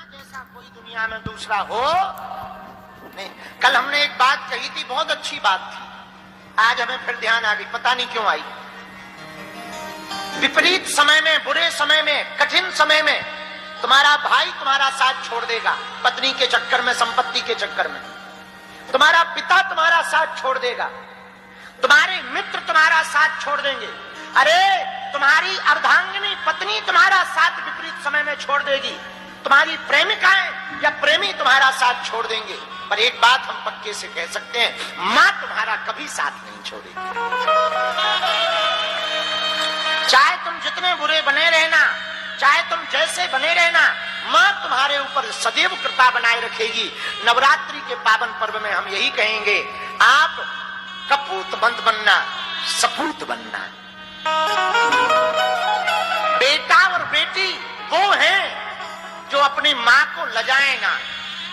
जैसा कोई दुनिया में दूसरा हो नहीं। कल हमने एक बात कही थी, बहुत अच्छी बात थी, आज हमें फिर ध्यान आ गई, पता नहीं क्यों आई। विपरीत समय में, बुरे समय में, कठिन समय में तुम्हारा भाई तुम्हारा साथ छोड़ देगा, पत्नी के चक्कर में, संपत्ति के चक्कर में। तुम्हारा पिता तुम्हारा साथ छोड़ देगा, तुम्हारे मित्र तुम्हारा साथ छोड़ देंगे। अरे तुम्हारी अर्धांगिनी पत्नी तुम्हारा साथ विपरीत समय में छोड़ देगी, तुम्हारी प्रेमिकाएं या प्रेमी तुम्हारा साथ छोड़ देंगे। पर एक बात हम पक्के से कह सकते हैं, मां तुम्हारा कभी साथ नहीं छोड़ेगी। चाहे तुम जितने बुरे बने रहना, चाहे तुम जैसे बने रहना, मां तुम्हारे ऊपर सदैव कृपा बनाए रखेगी। नवरात्रि के पावन पर्व में हम यही कहेंगे, आप कपूत मत बनना, सपूत बनना। बेटा और बेटी वो हैं जो अपनी मां को लजाए ना,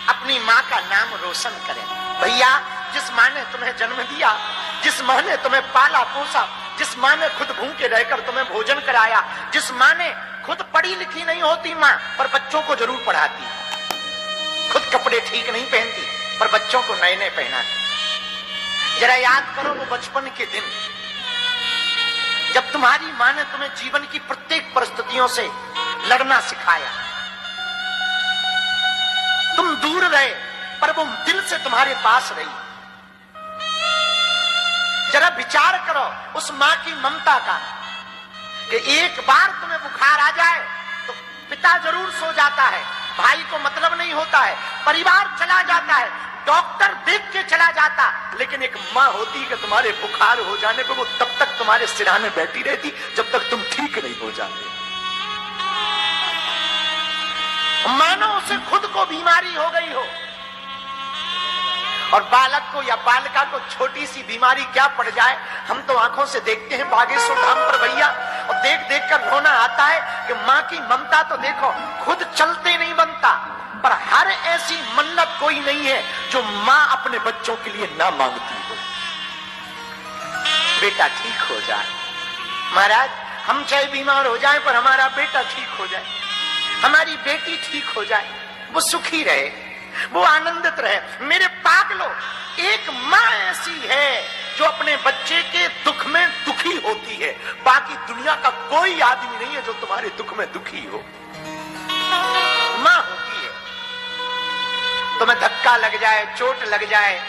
अपनी मां का नाम रोशन करें। भैया, जिस मां ने तुम्हें जन्म दिया, जिस मां ने तुम्हें पाला पोसा, जिस मां ने खुद भूखे रहकर तुम्हें भोजन कराया, जिस मां ने खुद पढ़ी लिखी नहीं होती मां, पर बच्चों को जरूर पढ़ाती, खुद कपड़े ठीक नहीं पहनती पर बच्चों को नए नए पहनाती। जरा याद करो वो बचपन के दिन जब तुम्हारी मां ने तुम्हें जीवन की प्रत्येक परिस्थितियों से लड़ना सिखाया। तुम दूर रहे पर वो दिल से तुम्हारे पास रही। जरा विचार करो उस मां की ममता का, कि एक बार तुम्हें बुखार आ जाए तो पिता जरूर सो जाता है, भाई को मतलब नहीं होता है, परिवार चला जाता है, डॉक्टर देख के चला जाता, लेकिन एक मां होती कि तुम्हारे बुखार हो जाने पर वो तब तक तुम्हारे सिरहाने बैठी रहती जब तक तुम ठीक नहीं हो जाते। मानो उसे खुद को बीमारी हो गई हो, और बालक को या बालिका को छोटी सी बीमारी क्या पड़ जाए। हम तो आंखों से देखते हैं बागेश्वर धाम पर भैया, और देख देख कर रोना आता है कि मां की ममता तो देखो, खुद चलते नहीं बनता, पर हर ऐसी मन्नत कोई नहीं है जो मां अपने बच्चों के लिए ना मांगती हो। बेटा ठीक हो जाए, महाराज हम चाहे बीमार हो जाए पर हमारा बेटा ठीक हो जाए, हमारी बेटी ठीक हो जाए, वो सुखी रहे, वो आनंदित रहे। मेरे पागलों, एक मां ऐसी है जो अपने बच्चे के दुख में दुखी होती है, बाकी दुनिया का कोई आदमी नहीं है जो तुम्हारे दुख में दुखी हो। मां होती है, तुम्हें धक्का लग जाए, चोट लग जाए,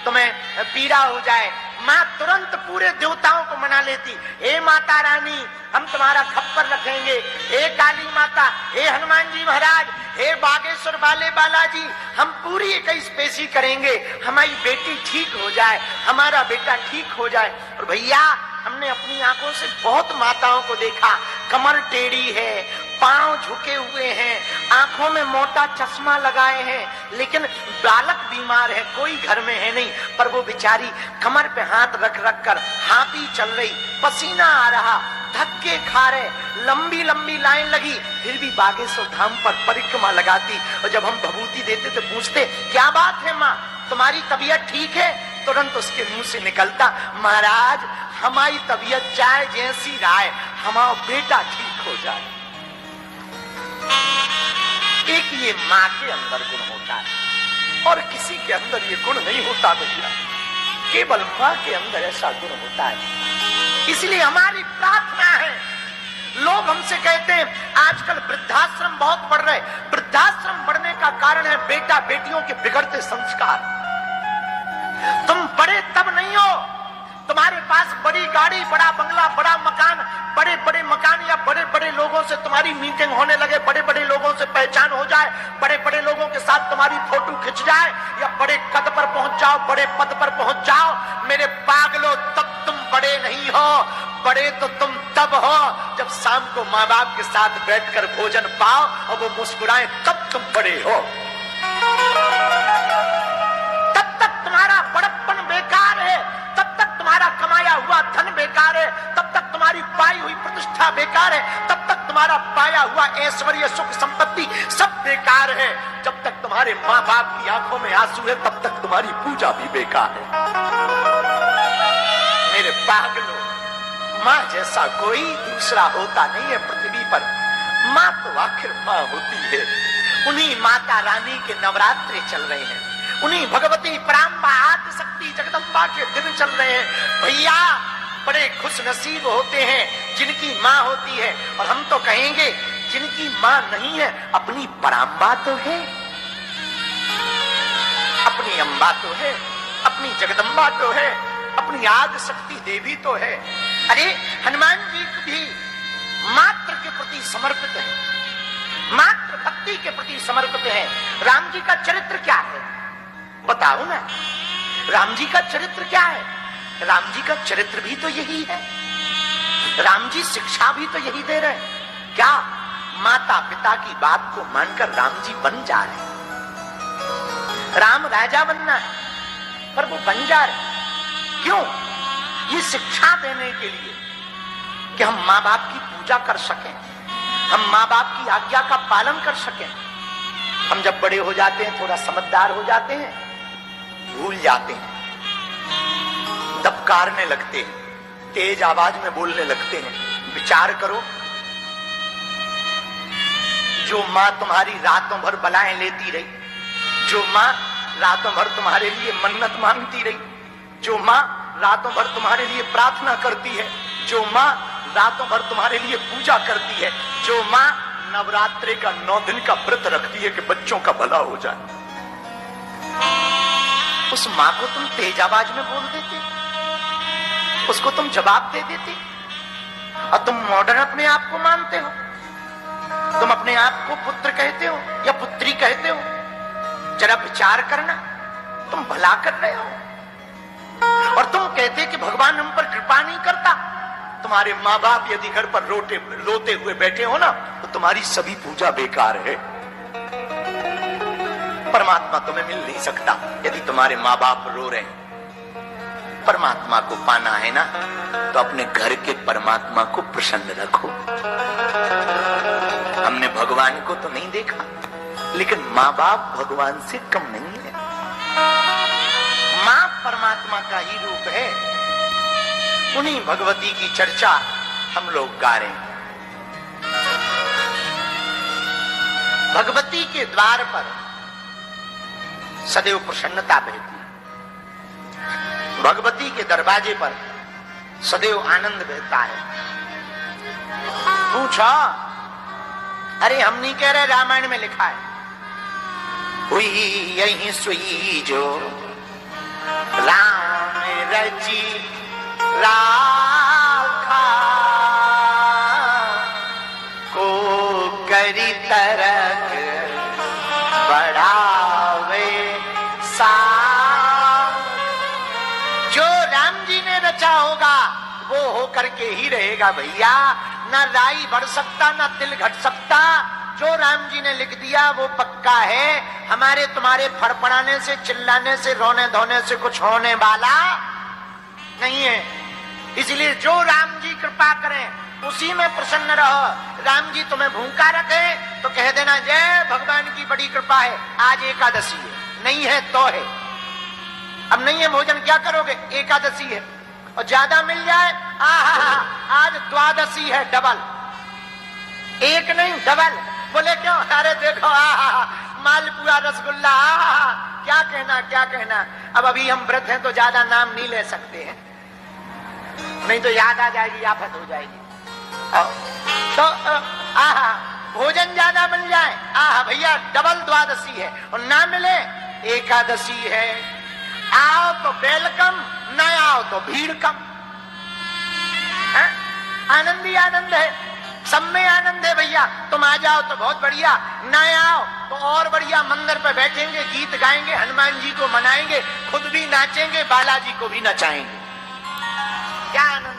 तुम्हें पीड़ा हो जाए, मां तुरंत पूरे देवताओं को मना लेती, हे माता रानी हम तुम्हारा खप्पर रखेंगे, हे काली माता, हे हनुमान जी महाराज, हे बागेश्वर वाले बालाजी, हम पूरी 21 पेशी करेंगे, हमारी बेटी ठीक हो जाए, हमारा बेटा ठीक हो जाए। और भैया हमने अपनी आंखों से बहुत माताओं को देखा, कमर टेढ़ी है, पांव झुके हुए हैं, आंखों में मोटा चश्मा लगाए हैं, लेकिन बालक बीमार है, कोई घर में है नहीं, पर वो बेचारी कमर पे हाथ रख रख कर हाथी चल रही, पसीना आ रहा, धक्के खा रहे, लंबी लंबी लाइन लगी, फिर भी बागेश्वर धाम पर परिक्रमा लगाती। और जब हम भभूति देते तो पूछते, क्या बात है माँ, तुम्हारी तबीयत ठीक है? तुरंत उसके मुंह से निकलता, महाराज हमारी तबीयत चाहे जैसी राय, हमारा बेटा ठीक हो जाए। एक ये मां के अंदर गुण होता है और किसी के अंदर ये गुण नहीं होता भैया, केवल मां के अंदर ऐसा गुण होता है। इसलिए हमारी प्रार्थना है, लोग हमसे कहते हैं आजकल वृद्धाश्रम बहुत बढ़ रहे, वृद्धाश्रम बढ़ने का कारण है बेटा बेटियों के बिगड़ते संस्कार। तुम बड़े तब नहीं हो, तुम्हारे पास बड़ी गाड़ी, बड़ा बंगला, बड़ा मकान, बड़े बड़े मकान या बड़े बड़े लोगों से तुम्हारी मीटिंग होने लगे, बड़े बड़े लोगों से पहचान हो जाए, बड़े बड़े लोगों के साथ तुम्हारी फोटो खिंच जाए, या बड़े कद पर पहुंच जाओ, बड़े पद पर पहुंच जाओ, मेरे पागलों तब तुम बड़े नहीं हो। बड़े तो तुम तब हो जब शाम को माँ बाप के साथ बैठकर भोजन पाओ और वो मुस्कुराए, तब तुम बड़े हो। तब तक तुम्हारा बड़प्पन बेकार है, तब तक तुम्हारा कमाया हुआ धन बेकार है, तब तक तुम्हारी पाई हुई प्रतिष्ठा बेकार है, तब तक तुम्हारा पाया हुआ ऐश्वर्य सुख संपत्ति सब बेकार है। जब तक तुम्हारे माँ बाप की आंखों में आंसू है तब तक तुम्हारी पूजा भी बेकार है। मेरे पागलों, माँ जैसा कोई दूसरा होता नहीं है पृथ्वी पर। माँ तो आखिर माँ होती है, उन्हीं माता रानी के नवरात्रे चल रहे हैं, उन्हीं भगवती पराम्बा आदि शक्ति जगदम्बा के दिन चल रहे हैं। भैया बड़े खुश नसीब होते हैं जिनकी माँ होती है। और हम तो कहेंगे जिनकी माँ नहीं है, अपनी पराम्बा तो है, अपनी अम्बा तो है, अपनी जगदम्बा तो है, अपनी आदि शक्ति देवी तो है। अरे हनुमान जी भी मात्र के प्रति समर्पित है, मात्र भक्ति के प्रति समर्पित है। राम जी का चरित्र क्या है बताओ ना, राम जी का चरित्र क्या है? राम जी का चरित्र भी तो यही है, राम जी शिक्षा भी तो यही दे रहे हैं। क्या माता पिता की बात को मानकर राम जी बन जा रहे हैं। राम राजा बनना है पर वो बन जा रहे। क्यों? ये शिक्षा देने के लिए कि हम माँ बाप की पूजा कर सकें, हम माँ बाप की आज्ञा का पालन कर सकें। हम जब बड़े हो जाते हैं, थोड़ा समझदार हो जाते हैं, भूल जाते हैं, दबकारने लगते हैं, तेज आवाज में बोलने लगते हैं। विचार करो, जो माँ तुम्हारी रातों भर बलाएं लेती रही, जो माँ रातों भर तुम्हारे लिए मन्नत मांगती रही, जो माँ रातों भर तुम्हारे लिए प्रार्थना करती है, जो माँ रातों भर तुम्हारे लिए पूजा करती है, जो माँ नवरात्रि का 9 दिन का व्रत रखती है कि बच्चों का भला हो जाए, उस माँ को तुम तेज आवाज में बोल देते, उसको तुम जवाब दे देते, और तुम मॉडर्न अपने आप को मानते हो, तुम अपने आप को पुत्र कहते हो या पुत्री कहते हो। जरा विचार करना, तुम भला कर रहे हो। और तुम कहते कि भगवान हम पर कृपा नहीं करता। तुम्हारे माँ बाप यदि घर पर रोते हुए बैठे हो ना, तो तुम्हारी सभी पूजा बेकार है। परमात्मा तुम्हें मिल नहीं सकता यदि तुम्हारे माँ बाप रो रहे हैं। परमात्मा को पाना है ना, तो अपने घर के परमात्मा को प्रसन्न रखो। हमने भगवान को तो नहीं देखा, लेकिन माँ बाप भगवान से कम नहीं है। माँ परमात्मा का ही रूप है। उन्हीं भगवती की चर्चा हम लोग गा रहे हैं। भगवती के द्वार पर सदैव प्रसन्नता बहती, भगवती के दरवाजे पर सदैव आनंद बहता है। पूछा, अरे हम नहीं कह रहे, रामायण में लिखा है, हुई यही सुई जो राम रची राखा, को करी तरक बढ़ावे सा। जो राम जी ने रचा होगा वो होकर के ही रहेगा भैया। ना राई बढ़ सकता, ना तिल घट सकता। जो राम जी ने लिख दिया वो पक्का है। हमारे तुम्हारे फड़फड़ाने से, चिल्लाने से, रोने धोने से कुछ होने वाला नहीं है। इसलिए जो राम जी कृपा करें उसी में प्रसन्न रहो। राम जी तुम्हें भूखा रखे तो कह देना जय भगवान की बड़ी कृपा है, आज एकादशी है। नहीं है तो है, अब नहीं है भोजन क्या करोगे, एकादशी है। और ज्यादा मिल जाए, आज द्वादशी है, डबल, एक नहीं डबल। बोले क्यों? अरे देखो मालपुआ रसगुल्ला, क्या कहना क्या कहना। अब अभी हम व्रत हैं तो ज्यादा नाम नहीं ले सकते हैं, नहीं तो याद आ जाएगी, आफत हो जाएगी। तो भोजन ज्यादा मिल जाए, भैया डबल द्वादशी है। और ना मिले, एकादशी है। आओ तो वेलकम, न आओ तो भीड़ कम। आनंद ही आनंद है, सब में आनंद है भैया। तुम आ जाओ तो बहुत बढ़िया, न आओ तो और बढ़िया। मंदिर पे बैठेंगे, गीत गाएंगे, हनुमान जी को मनाएंगे, खुद भी नाचेंगे, बालाजी को भी नचाएंगे। क्या आनंद